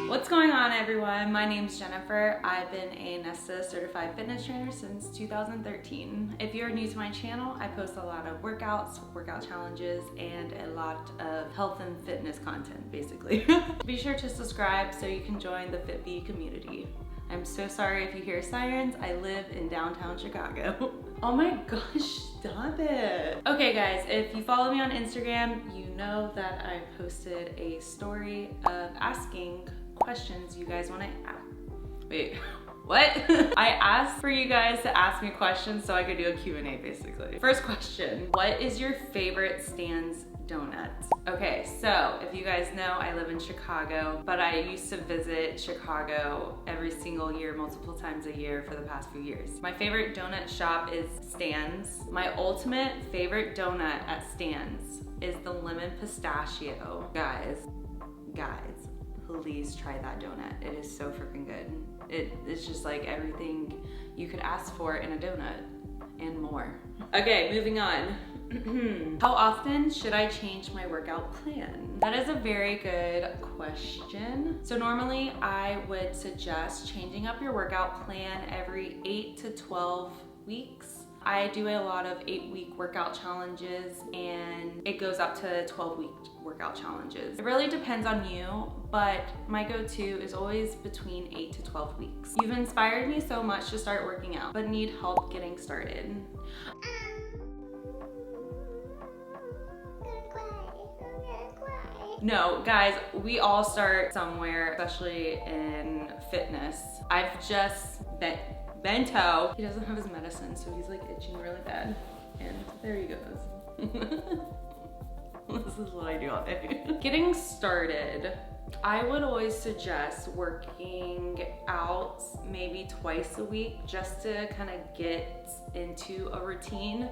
What's going on, everyone? My name's Jennifer. I've been a Nesta certified fitness trainer since 2013. If you're new to my channel, I post a lot of workouts, workout challenges, and a lot of health and fitness content, basically. Be sure to subscribe so you can join the FitBee community. I'm so sorry if you hear sirens. I live in downtown Chicago. Oh my gosh, stop it. Okay guys, if you follow me on Instagram, you know that I posted a story of asking questions you guys want to ask. Wait, what? I asked for you guys to ask me questions so I could do a Q&A basically. First question, what is your favorite Stan's donut? Okay, so if you guys know, I live in Chicago, but I used to visit Chicago every single year, multiple times a year for the past few years. My favorite donut shop is Stan's. My ultimate favorite donut at Stan's is the lemon pistachio. Guys, please try that donut. It is so freaking good. It's just like everything you could ask for in a donut and more. Okay, moving on. How often should I change my workout plan? That is a very good question. So normally I would suggest changing up your workout plan every 8 to 12 weeks. I do a lot of 8-week workout challenges, and it goes up to 12-week workout challenges. It really depends on you, but my go-to is always between 8 to 12 weeks. You've inspired me so much to start working out, but need help getting started. No, guys, we all start somewhere, especially in fitness. I've just Bento. He doesn't have his medicine, so he's like itching really bad. And there he goes. This is what I do all day. Getting started, I would always suggest working out maybe twice a week just to kind of get into a routine.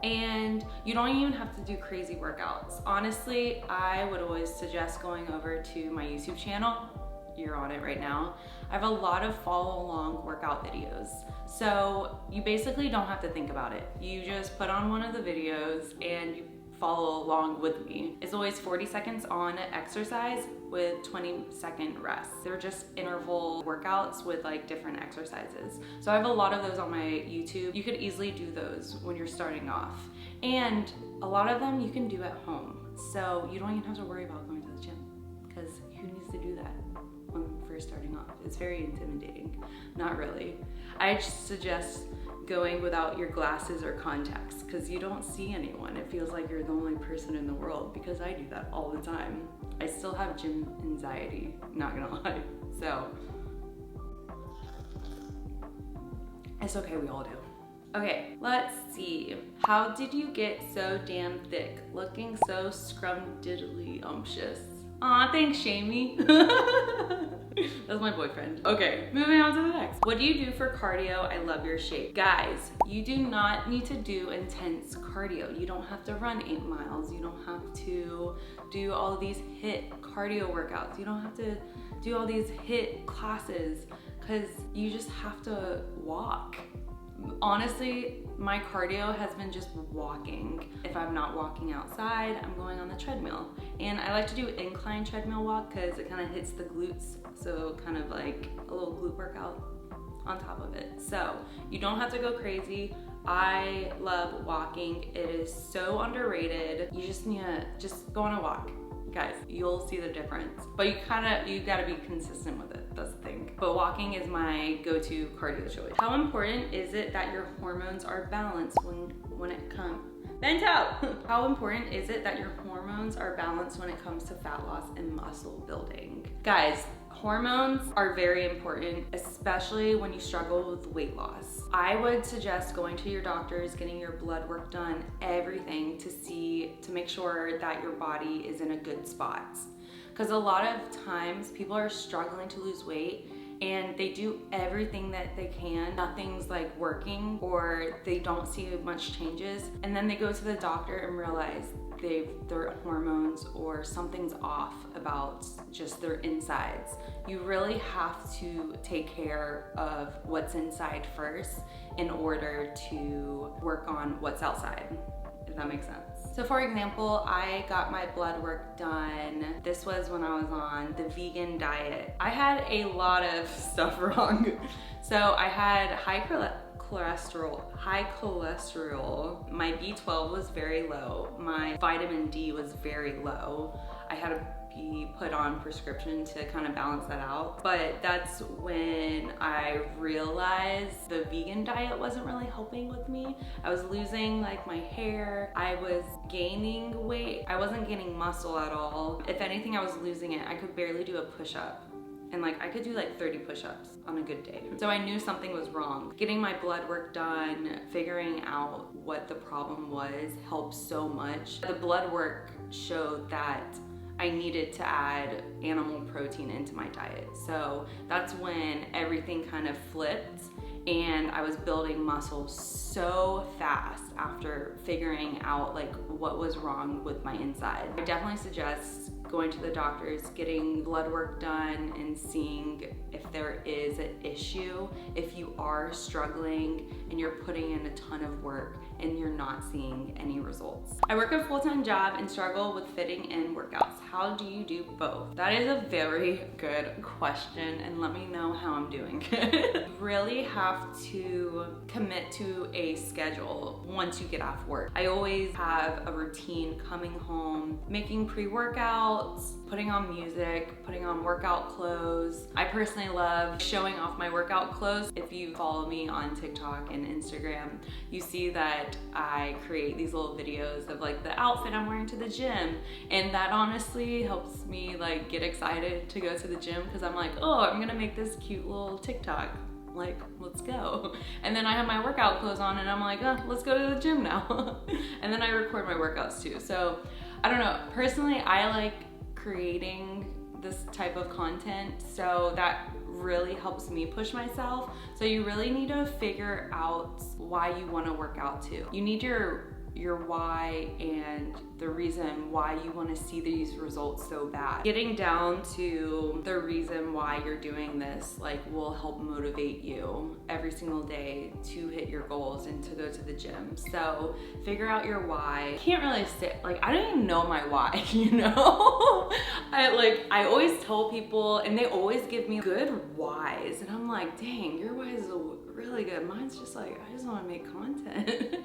And you don't even have to do crazy workouts. Honestly, I would always suggest going over to my YouTube channel. You're on it right now. I have a lot of follow along workout videos. So you basically don't have to think about it. You just put on one of the videos and you follow along with me. It's always 40 seconds on exercise with 20-second rest. They're just interval workouts with like different exercises. So I have a lot of those on my YouTube. You could easily do those when you're starting off. And a lot of them you can do at home. So you don't even have to worry about going to the gym, because who needs to do that when first starting off? It's very intimidating. Not really. I just suggest going without your glasses or contacts, because you don't see anyone. It feels like you're the only person in the world, because I do that all the time. I still have gym anxiety, not gonna lie. So it's okay, we all do. Okay, let's see. How did you get so damn thick? Looking so scrumdiddly-umptious. Aw, thanks, Shamey. That's my boyfriend. Okay, moving on to the next. What do you do for cardio? I love your shape. Guys, you do not need to do intense cardio. You don't have to run 8 miles. You don't have to do all of these HIIT cardio workouts. You don't have to do all these HIIT classes, because you just have to walk. Honestly, my cardio has been just walking. If I'm not walking outside, I'm going on the treadmill. And I like to do incline treadmill walk because it kind of hits the glutes. So kind of like a little glute workout on top of it. So you don't have to go crazy. I love walking. It is so underrated. You just need to just go on a walk. Guys, you'll see the difference. But you gotta be consistent with it, that's the thing. But walking is my go-to cardio choice. How important is it that your hormones are balanced when it comes, Bento! How important is it that your hormones are balanced when it comes to fat loss and muscle building? Guys, hormones are very important, especially when you struggle with weight loss. I would suggest going to your doctors, getting your blood work done, everything to make sure that your body is in a good spot. Because a lot of times people are struggling to lose weight and they do everything that they can. Nothing's like working, or they don't see much changes. And then they go to the doctor and realize their hormones or something's off about just their insides. You really have to take care of what's inside first in order to work on what's outside, if if that makes sense. So for example, I got my blood work done. This was when I was on the vegan diet. I had a lot of stuff wrong. So I had high cholesterol. My B12 was very low. My vitamin D was very low. I had to be put on prescription to kind of balance that out. But that's when I realized the vegan diet wasn't really helping with me. I was losing like my hair. I was gaining weight. I wasn't gaining muscle at all. If anything, I was losing it. I could barely do a push-up. And like I could do like 30 push-ups on a good day. So I knew something was wrong. Getting my blood work done, figuring out what the problem was helped so much. The blood work showed that I needed to add animal protein into my diet. So that's when everything kind of flipped and I was building muscle so fast after figuring out like what was wrong with my inside. I definitely suggest going to the doctors, getting blood work done and seeing if there is an issue. If you are struggling and you're putting in a ton of work and you're not seeing any results. I work a full-time job and struggle with fitting in workouts. How do you do both? That is a very good question and let me know how I'm doing. You really have to commit to a schedule once you get off work. I always have a routine coming home, making pre-workouts, putting on music, putting on workout clothes. I personally love showing off my workout clothes. If you follow me on TikTok and Instagram, you see that I create these little videos of like the outfit I'm wearing to the gym. And that honestly helps me like get excited to go to the gym because I'm like, oh, I'm gonna make this cute little TikTok. Like, let's go. And then I have my workout clothes on and I'm like, oh, let's go to the gym now. And then I record my workouts too. So I don't know, personally, I like creating this type of content, so that really helps me push myself. So you really need to figure out why you want to work out too. You need your why and the reason why you want to see these results so bad. Getting down to the reason why you're doing this like will help motivate you every single day to hit your goals and to go to the gym. So figure out your why. Can't really say, like, I don't even know my why, you know? I always tell people and they always give me good whys and I'm like, dang, your why is really good. Mine's just like, I just want to make content.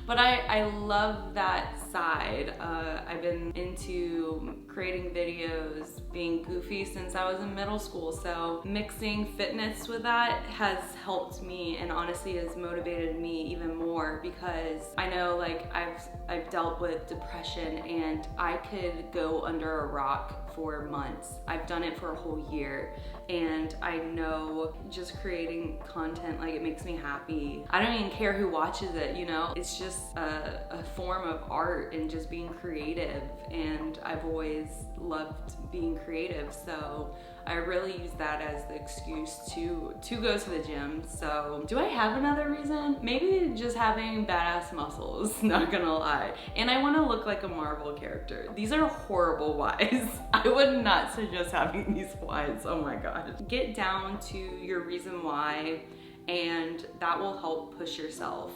But I love that side. I've been into creating videos, being goofy since I was in middle school. So mixing fitness with that has helped me and honestly has motivated me even more because I know like I've dealt with depression and I could go under a rock for months. I've done it for a whole year and I know just creating content, like it makes me happy. I don't even care who watches it, you know? It's just a form of art and just being creative, and I've always loved being creative, so I really use that as the excuse to go to the gym. So do I have another reason? Maybe just having badass muscles, not gonna lie. And I wanna look like a Marvel character. These are horrible whys. I would not suggest having these whys, oh my god. Get down to your reason why, and that will help push yourself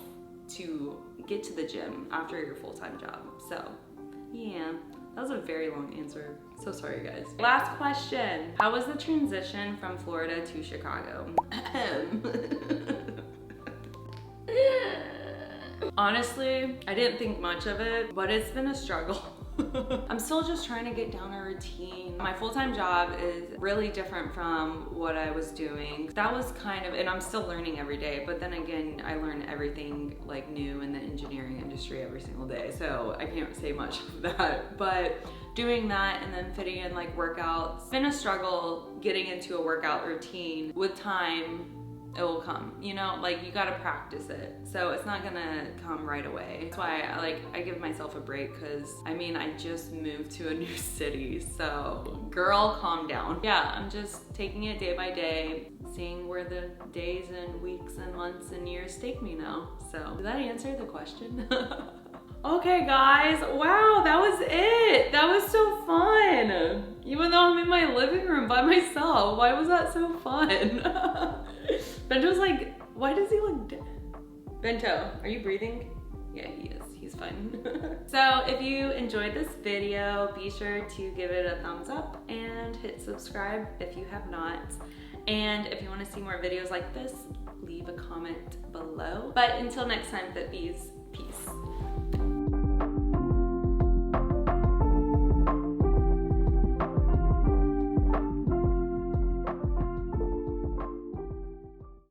to get to the gym after your full-time job. So yeah, that was a very long answer. So sorry guys. Last question. How was the transition from Florida to Chicago? Honestly, I didn't think much of it, but it's been a struggle. I'm still just trying to get down a routine. My full-time job is really different from what I was doing. That was kind of, and I'm still learning every day, but then again, I learn everything like new in the engineering industry every single day, so I can't say much of that. But doing that and then fitting in like workouts, it's been a struggle getting into a workout routine. With time, it will come, you know, like you gotta practice it. So it's not gonna come right away. That's why I give myself a break, because I mean, I just moved to a new city, so girl, calm down. Yeah, I'm just taking it day by day, seeing where the days and weeks and months and years take me now. So did that answer the question? Okay guys, wow, that was it. That was so fun. Even though I'm in my living room by myself, why was that so fun? Bento's like, why does he look dead? Bento, are you breathing? Yeah, he is, he's fine. So if you enjoyed this video, be sure to give it a thumbs up and hit subscribe if you have not. And if you want to see more videos like this, leave a comment below. But until next time, Fit Bees, peace.